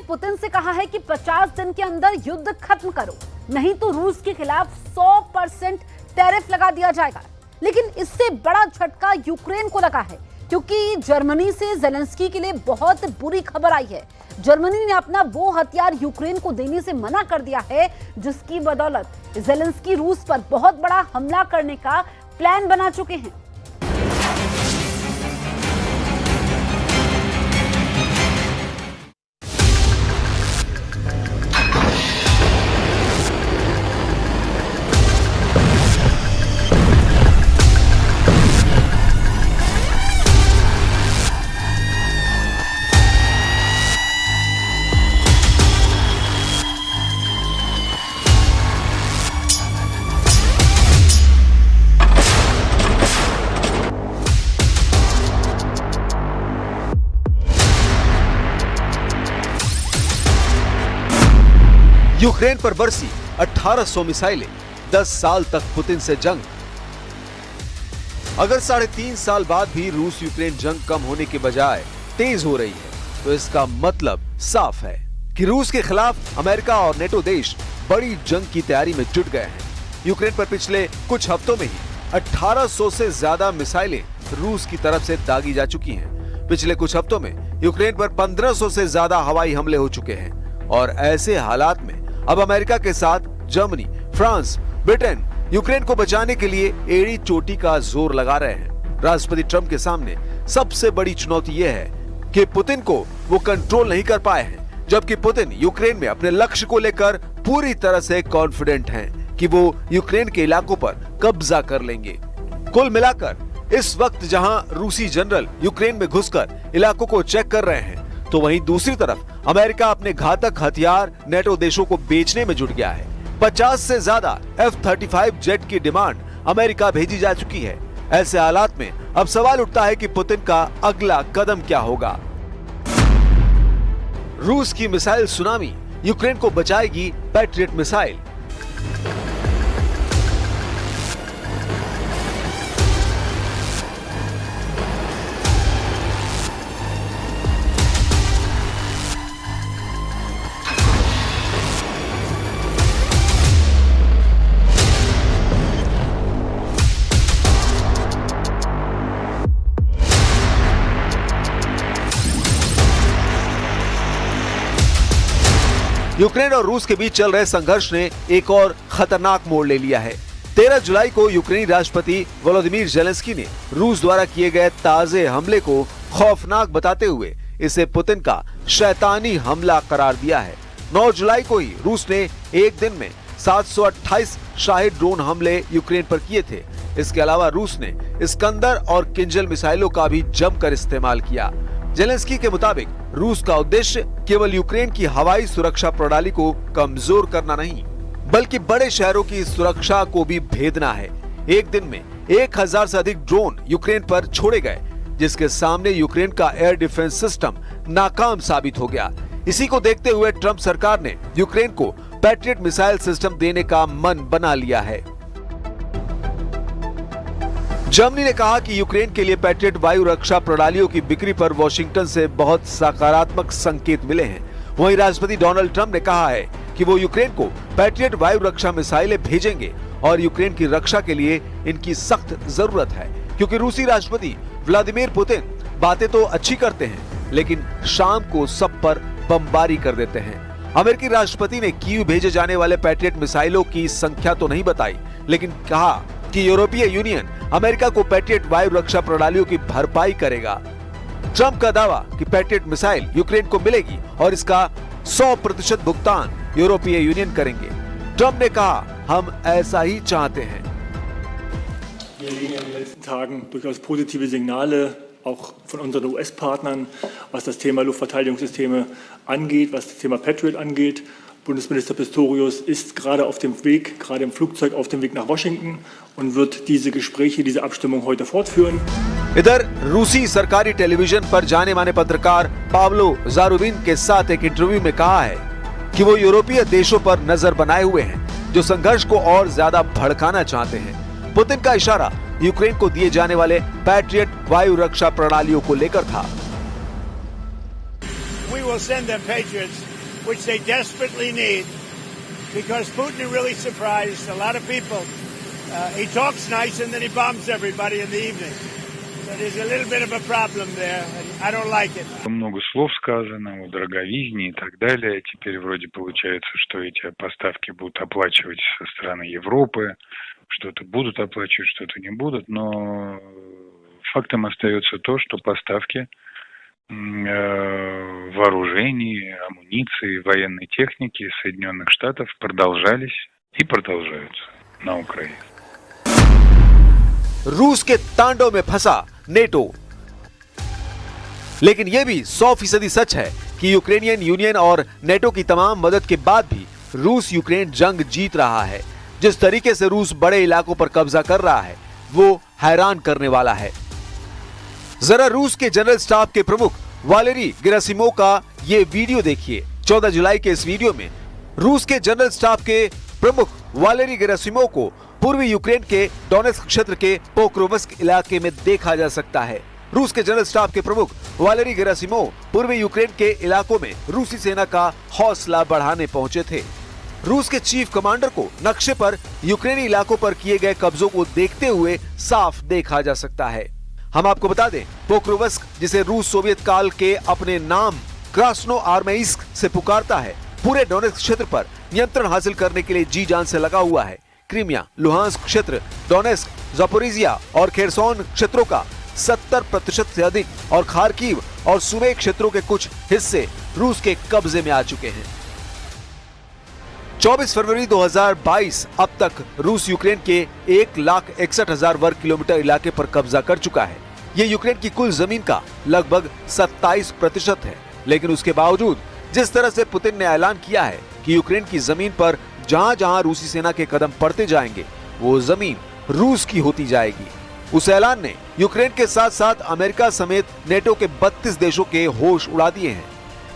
Putin से कहा है कि 50 दिन के अंदर युद्ध खत्म करो, नहीं तो रूस के खिलाफ 100% टैरिफ लगा दिया जाएगा। लेकिन इससे बड़ा झटका यूक्रेन को लगा है, क्योंकि जर्मनी से जेलेंस्की के लिए बहुत बुरी खबर आई है। जर्मनी ने अपना वो हथियार यूक्रेन को देने से मना कर दिया है, जिसकी बदौलत जेलेंस्की रूस पर बहुत बड़ा हमला करने का प्लान बना चुके हैं। यूक्रेन पर बरसी 1800 मिसाइलें, 10 साल तक पुतिन से जंग। अगर 3.5 साल बाद भी रूस यूक्रेन जंग कम होने के बजाय तेज हो रही है, तो इसका मतलब साफ है कि रूस के खिलाफ अमेरिका और नेटो देश बड़ी जंग की तैयारी में जुट गए हैं। यूक्रेन पर पिछले कुछ हफ्तों में ही 1800 से ज्यादा मिसाइलें रूस की तरफ से दागी जा चुकी हैं। पिछले कुछ हफ्तों में यूक्रेन पर 1500 से ज्यादा हवाई हमले हो चुके हैं। और ऐसे हालात में अब अमेरिका के साथ जर्मनी, फ्रांस, ब्रिटेन यूक्रेन को बचाने के लिए एड़ी चोटी का जोर लगा रहे हैं। राष्ट्रपति ट्रंप के सामने सबसे बड़ी चुनौती यह है कि पुतिन को वो कंट्रोल नहीं कर पाए हैं, जबकि पुतिन यूक्रेन में अपने लक्ष्य को लेकर पूरी तरह से कॉन्फिडेंट हैं कि वो यूक्रेन के इलाकों पर कब्जा कर लेंगे। कुल मिलाकर इस वक्त जहां रूसी जनरल यूक्रेन में घुसकर इलाकों को चेक कर रहे हैं, तो वहीं दूसरी तरफ अमेरिका अपने घातक हथियार नेटो देशों को बेचने में जुट गया है। 50 से ज्यादा F-35 जेट की डिमांड अमेरिका भेजी जा चुकी है। ऐसे हालात में अब सवाल उठता है कि पुतिन का अगला कदम क्या होगा। रूस की मिसाइल सुनामी यूक्रेन को बचाएगी पैट्रियट मिसाइल। यूक्रेन और रूस के बीच चल रहे संघर्ष ने एक और खतरनाक मोड़ ले लिया है। 13 जुलाई को यूक्रेनी राष्ट्रपति वोलोदिमीर जेलेंस्की ने रूस द्वारा किए गए ताजे हमले को खौफनाक बताते हुए इसे पुतिन का शैतानी हमला करार दिया है। 9 जुलाई को ही रूस ने एक दिन में 728 शाहिद ड्रोन हमले यूक्रेन पर किए थे। इसके अलावा रूस ने इस्कंदर और किंजल मिसाइलों का भी जमकर इस्तेमाल किया। जेलेंस्की के मुताबिक रूस का उद्देश्य केवल यूक्रेन की हवाई सुरक्षा प्रणाली को कमजोर करना नहीं, बल्कि बड़े शहरों की सुरक्षा को भी भेदना है। एक दिन में 1000 से अधिक ड्रोन यूक्रेन पर छोड़े गए, जिसके सामने यूक्रेन का एयर डिफेंस सिस्टम नाकाम साबित हो गया। इसी को देखते हुए ट्रंप सरकार ने यूक्रेन को पैट्रियट मिसाइल सिस्टम देने का मन बना लिया है। जर्मनी ने कहा कि यूक्रेन के लिए पैट्रियट वायु रक्षा प्रणालियों की बिक्री पर वॉशिंगटन से बहुत सकारात्मक संकेत मिले हैं। वहीं राष्ट्रपति डोनाल्ड ट्रंप ने कहा है कि वो यूक्रेन को पैट्रियट वायु रक्षा मिसाइलें भेजेंगे और यूक्रेन की रक्षा के लिए इनकी सख्त जरूरत है, क्योंकि रूसी राष्ट्रपति व्लादिमीर पुतिन बातें तो अच्छी करते हैं, लेकिन शाम को सब पर बमबारी कर देते हैं। अमेरिकी राष्ट्रपति ने कीव भेजे जाने वाले पैट्रियट मिसाइलों की संख्या तो नहीं बताई, लेकिन कहा कि यूरोपीय यूनियन अमेरिका को पैट्रियट वायु रक्षा प्रणालियों की भरपाई करेगा। ट्रंप का दावा कि पैट्रियट मिसाइल यूक्रेन को मिलेगी और इसका 100% भुगतान यूरोपीय यूनियन करेंगे। ट्रंप ने कहा, हम ऐसा ही चाहते हैं। Wir erleben in den letzten Tagen durchaus positive Signale, auch von unseren US-Partnern, was das Thema Luftverteidigungssysteme angeht, was das Thema Patriot angeht. Bundesminister Pistorius ist gerade auf dem Weg, gerade im Flugzeug auf dem Weg nach Washington und wird diese Gespräche, diese Abstimmung heute fortführen. इधर रूसी सरकारी television पर जाने माने पत्रकार Pablo जारुबिन के साथ एक इंटरव्यू में कहा है कि वो यूरोपीय देशों पर नजर बनाए हुए हैं, जो संघर्ष को और ज्यादा भड़काना चाहते हैं। पुतिन का इशारा यूक्रेन को दिए जाने वाले पैट्रियट वायु रक्षा प्रणालियों को लेकर था। We will send them Patriots. which they desperately need, because Putin really surprised a lot of people. He talks nice and then he bombs everybody in the evening. So there's a little bit of a problem there, and I don't like it. Много слов сказано о дороговизне и так далее. Теперь вроде получается, что эти поставки будут оплачивать со стороны Европы, что-то будут оплачивать, что-то не будут, но фактом остается то, что поставки вооружений, амуниции, военной техники из Соединенных Штатов продолжались и продолжаются на Украине. रूस के तांडव में फंसा NATO. लेकिन यह भी 100% सच है कि यूक्रेनियन यूनियन और नेटो की तमाम मदद के बाद भी रूस यूक्रेन जंग जीत रहा है। जिस तरीके से रूस बड़े इलाकों पर कब्जा कर रहा है वो हैरान करने वाला है। जरा रूस के जनरल स्टाफ के प्रमुख वालेरी गेरासिमोव का ये वीडियो देखिए। 14 जुलाई के इस वीडियो में रूस के जनरल स्टाफ के प्रमुख वालेरी गेरासिमोव को पूर्वी यूक्रेन के डोनेस्क क्षेत्र के पोक्रोवस्क इलाके में देखा जा सकता है। रूस के जनरल स्टाफ के प्रमुख वालेरी गेरासिमोव पूर्वी यूक्रेन के इलाकों में रूसी सेना का हौसला बढ़ाने पहुंचे थे। रूस के चीफ कमांडर को नक्शे पर यूक्रेनी इलाकों पर किए गए कब्जों को देखते हुए साफ देखा जा सकता है। हम आपको बता दें, पोक्रोवस्क, जिसे रूस सोवियत काल के अपने नाम क्रास्नो आर्मेइस्क से पुकारता है, पूरे डोनेस्क क्षेत्र पर नियंत्रण हासिल करने के लिए जी जान से लगा हुआ है। क्रीमिया, लुहांस्क क्षेत्र, डोनेस्क, ज़पोरिजिया और खेरसोन क्षेत्रों का 70% से अधिक और खार्किव और सुमे क्षेत्रों के कुछ हिस्से रूस के कब्जे में आ चुके हैं। 24 फरवरी 2022 अब तक रूस यूक्रेन के 1,61,000 वर्ग किलोमीटर इलाके पर कब्जा कर चुका है। ये यूक्रेन की कुल जमीन का लगभग 27% है। लेकिन उसके बावजूद जिस तरह से पुतिन ने ऐलान किया है कि यूक्रेन की जमीन पर जहां जहां रूसी सेना के कदम पड़ते जाएंगे वो जमीन रूस की होती जाएगी, उस ऐलान ने यूक्रेन के साथ साथ अमेरिका समेत नेटो के 32 देशों के होश उड़ा दिए हैं।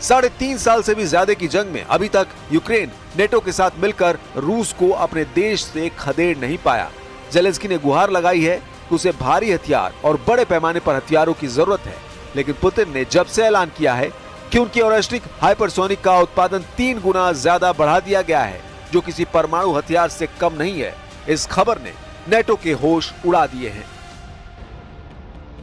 3.5 साल से भी ज्यादा की जंग में अभी तक यूक्रेन नेटो के साथ मिलकर रूस को अपने देश से खदेड़ नहीं पाया। जेलेंस्की ने गुहार लगाई है कि उसे भारी हथियार और बड़े पैमाने पर हथियारों की जरूरत है, लेकिन पुतिन ने जब से ऐलान किया है कि उनकी ओरेस्टिक हाइपरसोनिक का उत्पादन 3 गुना ज्यादा बढ़ा दिया गया है, जो किसी परमाणु हथियार से कम नहीं है, इस खबर ने नेटो के होश उड़ा दिए हैं।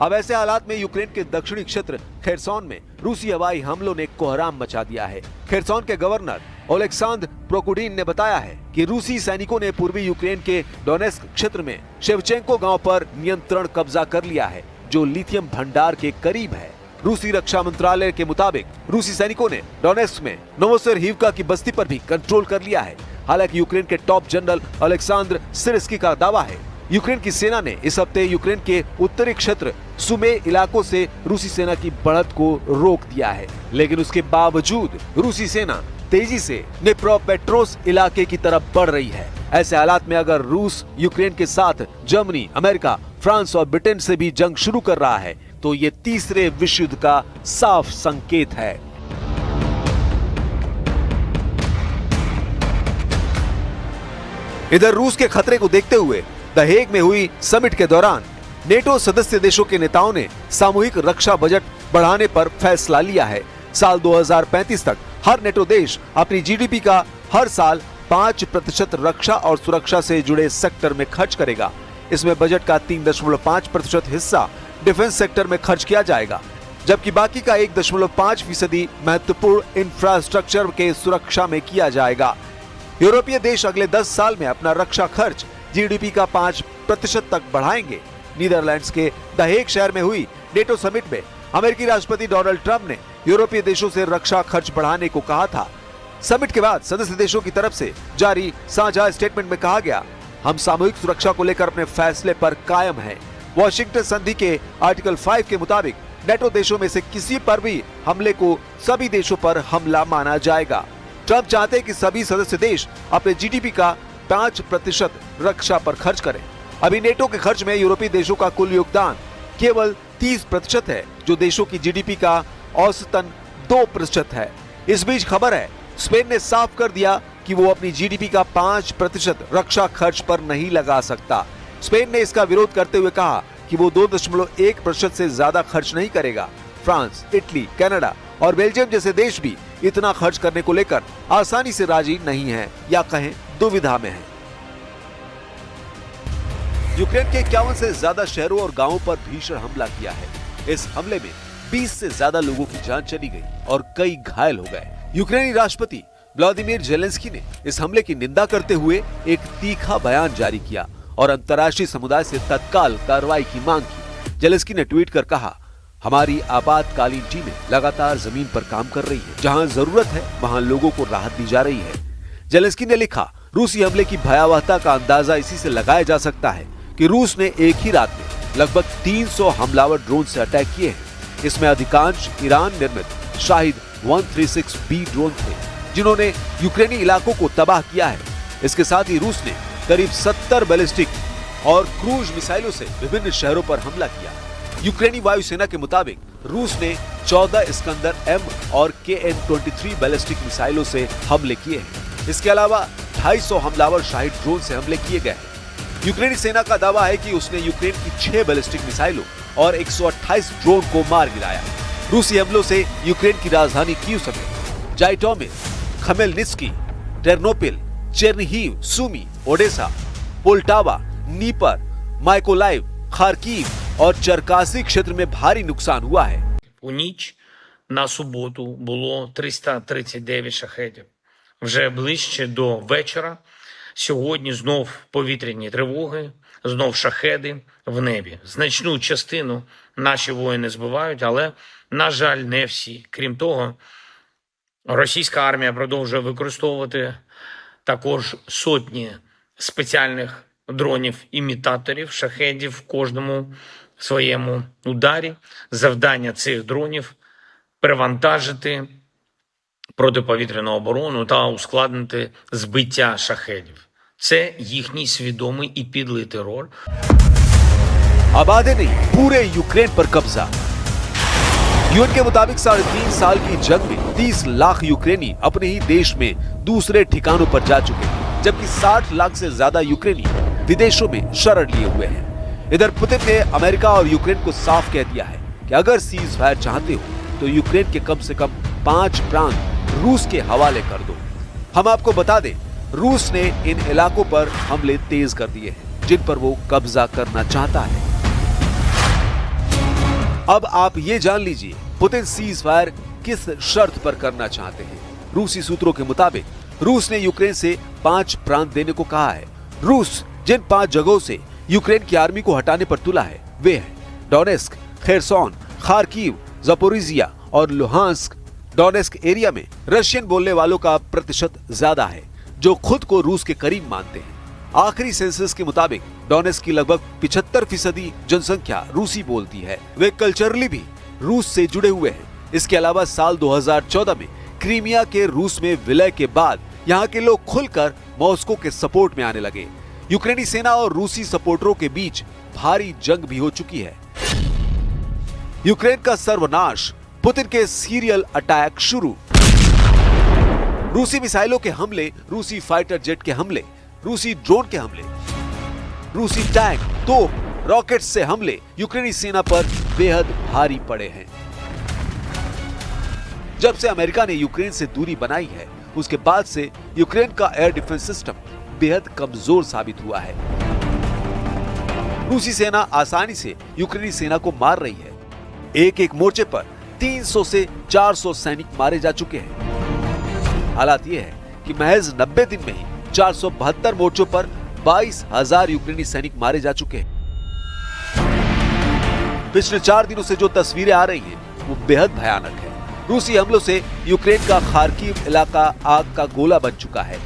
अब ऐसे हालात में यूक्रेन के दक्षिणी क्षेत्र खेरसोन में रूसी हवाई हमलों ने कोहराम मचा दिया है। खेरसोन के गवर्नर ओलेक्सांद्र प्रोकुडिन ने बताया है कि रूसी सैनिकों ने पूर्वी यूक्रेन के डोनेस्क क्षेत्र में शेवचेंको गांव पर नियंत्रण कब्जा कर लिया है, जो लिथियम भंडार के करीब है। रूसी रक्षा मंत्रालय के मुताबिक रूसी सैनिकों ने डोनेस्क में नोवोसेरहिवका की बस्ती पर भी कंट्रोल कर लिया है। हालांकि यूक्रेन के टॉप जनरल अलेक्सांद्र सिरस्की का दावा है यूक्रेन की सेना ने इस हफ्ते यूक्रेन के उत्तरी क्षेत्र सुमे इलाकों से रूसी सेना की बढ़त को रोक दिया है। लेकिन उसके बावजूद रूसी सेना तेजी से डिनिप्रोपेट्रोव्स्क इलाके की तरफ बढ़ रही है। ऐसे हालात में अगर रूस यूक्रेन के साथ जर्मनी, अमेरिका, फ्रांस और ब्रिटेन से भी जंग शुरू कर रहा है तो ये तीसरे विश्व युद्ध का साफ संकेत है। इधर रूस के खतरे को देखते हुए द हेग में हुई समिट के दौरान नेटो सदस्य देशों के नेताओं ने सामूहिक रक्षा बजट बढ़ाने पर फैसला लिया है। साल 2035 तक हर नेटो देश अपनी जीडीपी का हर साल 5% रक्षा और सुरक्षा से जुड़े सेक्टर में खर्च करेगा। इसमें बजट का 3.5% हिस्सा डिफेंस सेक्टर में खर्च किया जाएगा, जबकि बाकी का 1.5% महत्वपूर्ण इंफ्रास्ट्रक्चर के सुरक्षा में किया जाएगा। यूरोपीय देश अगले 10 साल में अपना रक्षा खर्च जीडीपी का 5% तक बढ़ाएंगे। नीदरलैंड्स के द हेग शहर में हुई नेटो समिट में अमेरिकी राष्ट्रपति डोनाल्ड ट्रंप ने यूरोपीय देशों से रक्षा खर्च बढ़ाने को कहा था। समिट के बाद सदस्य देशों की तरफ से जारी साझा स्टेटमेंट में कहा गया, हम सामूहिक सुरक्षा को लेकर अपने फैसले पर कायम हैं। वॉशिंगटन संधि के आर्टिकल 5 के मुताबिक नेटो देशों में से किसी पर भी हमले को सभी देशों पर हमला माना जाएगा। ट्रंप चाहते हैं कि सभी सदस्य देश अपने जीडीपी का 5% रक्षा पर खर्च करें। अभी नेटो के खर्च में यूरोपीय देशों का कुल योगदान केवल 30% है, जो देशों की जीडीपी का औसतन 2% है। इस बीच खबर है, स्पेन ने साफ कर दिया कि वो अपनी जीडीपी का 5% रक्षा खर्च पर नहीं लगा सकता। स्पेन ने इसका विरोध करते हुए कहा कि वो 2.1% से ज्यादा खर्च नहीं करेगा। फ्रांस, इटली, कनाडा और बेल्जियम जैसे देश भी इतना खर्च करने को लेकर आसानी से राजी नहीं है या कहें दुविधा में है। यूक्रेन के 51 से ज्यादा शहरों और गांवों पर भीषण हमला किया है। इस हमले में 20 से ज्यादा लोगों की जान चली गई और कई घायल हो गए। यूक्रेनी राष्ट्रपति व्लादिमीर जेलेंस्की ने इस हमले की निंदा करते हुए एक तीखा बयान जारी किया और अंतर्राष्ट्रीय समुदाय से तत्काल कार्रवाई की मांग की। जेलेंस्की ने ट्वीट कर कहा, हमारी आपातकालीन टीमें लगातार जमीन पर काम कर रही है। जहां जरूरत है वहां लोगों को राहत दी जा रही है। जेलेंस्की ने लिखा, रूसी हमले की भयावहता का अंदाजा इसी से लगाया जा सकता है कि रूस ने एक ही रात में लगभग 300 हमलावर ड्रोन से अटैक किए हैं। इसमें अधिकांश ईरान निर्मित शाहिद 136B ड्रोन थे, जिन्होंने यूक्रेनी इलाकों को तबाह किया है। इसके साथ ही रूस ने करीब 70 बैलिस्टिक और क्रूज मिसाइलों से विभिन्न शहरों पर हमला किया। यूक्रेनी वायुसेना के मुताबिक रूस ने 14 इस्कंदर M और KN-23 बैलिस्टिक मिसाइलों से हमले किए हैं। इसके अलावा 250 हमलावर शाहिद ड्रोन से हमले किए गए हैं। यूक्रेनी सेना का दावा है कि उसने यूक्रेन की 6 बैलिस्टिक मिसाइलों और 128 ड्रोन को मार गिराया। रूसी हमलों से यूक्रेन की राजधानी कीव समेत Zhytomyr, Khmelnytskyi, Ternopil, Chernihiv, Sumy, Odesa, Poltava, Dnieper, Mykolaiv, Kharkiv और चरकासी क्षेत्र में भारी नुकसान हुआ है। У ніч на суботу було 339 шахедів. Вже ближче до вечора сьогодні знов повітряні тривоги, знов шахеди в небі. Значну частину наші воїни збивають, але, на жаль, не всі. Крім того, російська армія продовжує використовувати також сотні спеціальних дронів-імітаторів, шахедів в кожному своєму ударі. Завдання цих дронів – перевантажити протиповітряну оборону та ускладнити збиття шахедів. Це їхній свідомий і підлий терор. आबादी नहीं, पूरे यूक्रेन पर कब्जा। यूएन के मुताबिक 3.5 साल की जंग में 30 लाख यूक्रेनी अपने ही देश में दूसरे ठिकानों पर जा चुके हैं, जबकि 60 लाख से ज्यादा यूक्रेनी विदेशों में शरण लिए हुए हैं। इधर पुतिन ने अमेरिका और यूक्रेन को साफ कह दिया है कि अगर सीज फायर चाहते हो तो यूक्रेन के कम से कम 5 प्रांत रूस के हवाले कर दो। हम आपको बता दें, रूस ने इन इलाकों पर हमले तेज कर दिए हैं जिन पर वो कब्जा करना चाहता है। अब आप ये जान लीजिए पुतिन सीज फायर किस शर्त पर करना चाहते हैं। रूसी सूत्रों के मुताबिक रूस ने यूक्रेन से 5 प्रांत देने को कहा है। रूस जिन 5 जगहों से यूक्रेन की आर्मी को हटाने पर तुला है वे हैं डोनेस्क, खेरसोन, खार्कीव, ज़पोरिजिया और लुहांस्क। डोनेस्क एरिया में रशियन बोलने वालों का प्रतिशत ज्यादा है, जो खुद को रूस के करीब मानते हैं। आखिरी सेंसस के मुताबिक डोनेस्क की लगभग 75% जनसंख्या रूसी बोलती है। वे कल्चरली भी रूस से जुड़े हुए हैं। इसके अलावा साल 2014 में क्रीमिया के रूस में विलय के बाद यहाँ के लोग खुलकर मॉस्को के सपोर्ट में आने लगे। यूक्रेनी सेना और रूसी सपोर्टरों के बीच भारी जंग भी हो चुकी है। यूक्रेन का सर्वनाश, पुतिन के सीरियल अटैक शुरू, रूसी मिसाइलों के हमले, रूसी फाइटर जेट के हमले, रूसी ड्रोन के हमले, रूसी टैंक, तोप, रॉकेट से हमले यूक्रेनी सेना पर बेहद भारी पड़े हैं। जब से अमेरिका ने यूक्रेन से दूरी बनाई है, उसके बाद से यूक्रेन का एयर डिफेंस सिस्टम बेहद कमजोर साबित हुआ है। रूसी सेना आसानी से यूक्रेनी सेना को मार रही है। एक मोर्चे पर 300 से 400 सैनिक मारे जा चुके हैं। हालात ये है कि महज 90 दिन में ही 472 मोर्चों पर 22,000 यूक्रेनी सैनिक मारे जा चुके हैं। पिछले 4 दिनों से जो तस्वीरें आ रही हैं, वो बेहद भयानक है। रूसी हमलों से यूक्रेन का खार्कीव इलाका आग का गोला बन चुका है।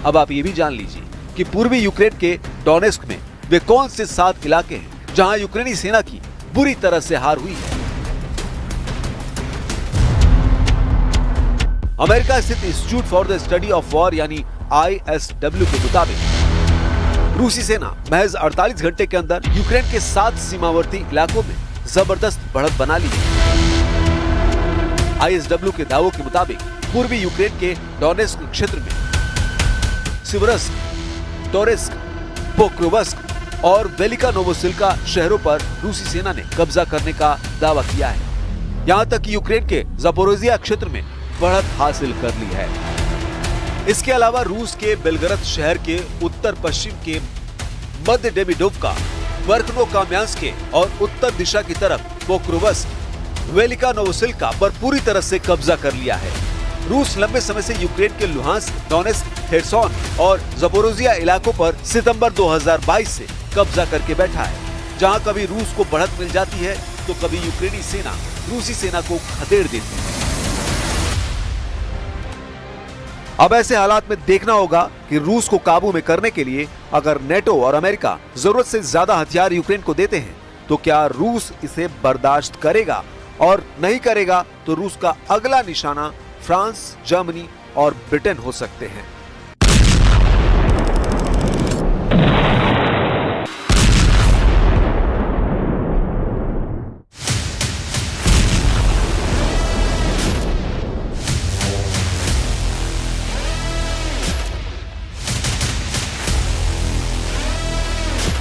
अब आप ये भी जान लीजिए कि पूर्वी यूक्रेन के डोनेस्क में वे कौन से 7 इलाके हैं जहां यूक्रेनी सेना की बुरी तरह से हार हुई है। अमेरिका स्थित institute for the study of war यानी ISW के मुताबिक रूसी सेना महज 48 घंटे के अंदर यूक्रेन के 7 सीमावर्ती इलाकों में जबरदस्त बढ़त बना ली है। ISW के दावों के मुताबिक पूर्वी यूक्रेन के डोनेस्क क्षेत्र में सिवरस्क, टोरेस्क, पोक्रोवस्क और वेलिका नोवोसिल्का शहरों पर रूसी सेना ने कब्जा करने का दावा किया है। यहाँ तक कि यूक्रेन के ज़पोरोजिया क्षेत्र में बढ़त हासिल कर ली है। इसके अलावा रूस के बेलगरद शहर के उत्तर पश्चिम के मध्य डेमिडोवका, वर्खनो-काम्यांस्के और उत्तर दिशा की तरफ पोक्रोवस्क, वेलिका नोवोसिल्का पर पूरी तरह से कब्जा कर लिया है। रूस लंबे समय से यूक्रेन के लुहांस्क, डोनेस्क, हेरसोन और ज़पोरोजिया इलाकों पर सितंबर 2022 से कब्जा करके बैठा है। जहां कभी रूस को बढ़त मिल जाती है तो कभी यूक्रेनी सेना रूसी सेना को खदेड़ देती है। अब ऐसे हालात में देखना होगा कि रूस को काबू में करने के लिए अगर नेटो और अमेरिका जरूरत से ज्यादा हथियार यूक्रेन को देते हैं तो क्या रूस इसे बर्दाश्त करेगा, और नहीं करेगा तो रूस का अगला निशाना फ्रांस, जर्मनी और ब्रिटेन हो सकते हैं।